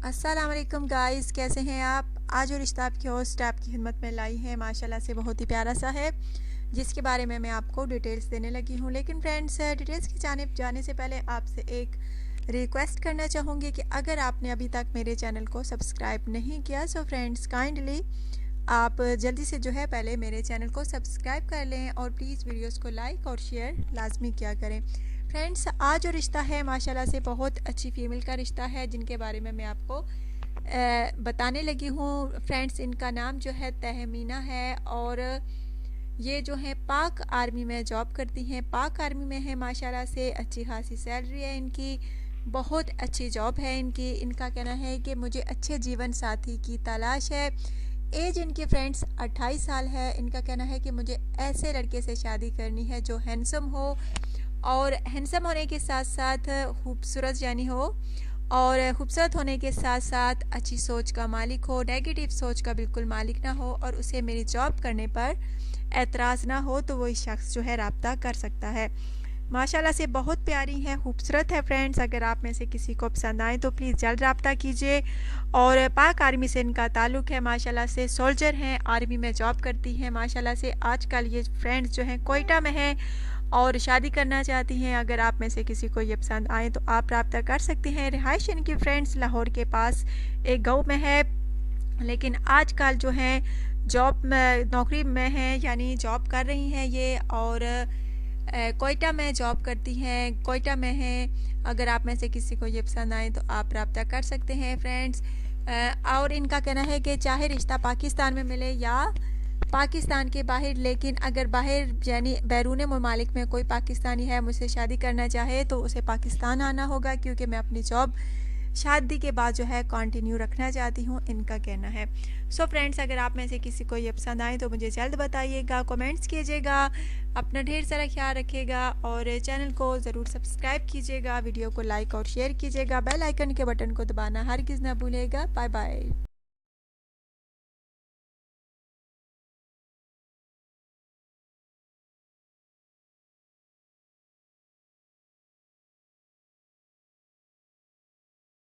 अस्सलाम वालेकुम गाइस, कैसे हैं आप। आज और रिश्ता आपकी होस्ट आपकी खिदमत में लाई है। माशाल्लाह से बहुत ही प्यारा सा है, जिसके बारे में मैं आपको डिटेल्स देने लगी हूँ। लेकिन फ्रेंड्स, डिटेल्स की जानिब जाने से पहले आपसे एक रिक्वेस्ट करना चाहूँगी कि अगर आपने अभी तक मेरे चैनल को सब्सक्राइब नहीं किया सो फ्रेंड्स काइंडली आप जल्दी से जो है पहले मेरे चैनल को सब्सक्राइब कर लें और प्लीज़ वीडियोस को लाइक और शेयर लाजमी किया करें। फ्रेंड्स, आज जो रिश्ता है माशाल्लाह से बहुत अच्छी फीमेल का रिश्ता है, जिनके बारे में मैं आपको बताने लगी हूँ। फ्रेंड्स, इनका नाम जो है तहमीना है और ये जो है पाक आर्मी में जॉब करती हैं। पाक आर्मी में है, माशाल्लाह से अच्छी खासी सैलरी है इनकी, बहुत अच्छी जॉब है इनकी। इनका कहना है कि मुझे अच्छे जीवन साथी की तलाश है। एज इनकी फ्रेंड्स 28 साल है। इनका कहना है कि मुझे ऐसे लड़के से शादी करनी है जो हैंडसम हो, और हैंडसम होने के साथ साथ खूबसूरत यानी हो, और खूबसूरत होने के साथ साथ अच्छी सोच का मालिक हो, नेगेटिव सोच का बिल्कुल मालिक ना हो, और उसे मेरी जॉब करने पर एतराज़ ना हो तो वही शख्स जो है रब्ता कर सकता है। माशाल्लाह से बहुत प्यारी है, खूबसूरत है। फ्रेंड्स, अगर आप में से किसी को पसंद आए तो प्लीज़ जल्द रब्ता कीजिए। और पाक आर्मी से इनका ताल्लुक़ है। माशाल्लाह से सोल्जर हैं, आर्मी में जॉब करती हैं। माशाल्लाह से आजकल ये फ्रेंड्स जो हैं कोयटा में हैं और शादी करना चाहती हैं। अगर आप में से किसी को ये पसंद आए तो आप रब्ता कर सकते हैं। रिहाइश इनकी फ्रेंड्स लाहौर के पास एक गाँव में है, लेकिन आजकल जो है जॉब में नौकरी में है, यानी जॉब कर रही हैं ये, और कोयटा में जॉब करती हैं, कोयटा में हैं। अगर आप में से किसी को ये पसंद आए तो आप रब्ता कर सकते हैं फ्रेंड्स। और इनका कहना है कि चाहे रिश्ता पाकिस्तान में मिले या पाकिस्तान के बाहर, लेकिन अगर बाहर यानी बैरून ममालिक में कोई पाकिस्तानी है मुझसे शादी करना चाहे तो उसे पाकिस्तान आना होगा, क्योंकि मैं अपनी जॉब शादी के बाद जो है कंटिन्यू रखना चाहती हूँ, इनका कहना है। सो फ्रेंड्स, अगर आप में से किसी को ये पसंद आए तो मुझे जल्द बताइएगा, कमेंट्स कीजिएगा, अपना ढेर सारा ख्याल रखिएगा और चैनल को ज़रूर सब्सक्राइब कीजिएगा, वीडियो को लाइक और शेयर कीजिएगा, बेल आइकन के बटन को दबाना हरगिज़ ना भूलिएगा। Bye bye.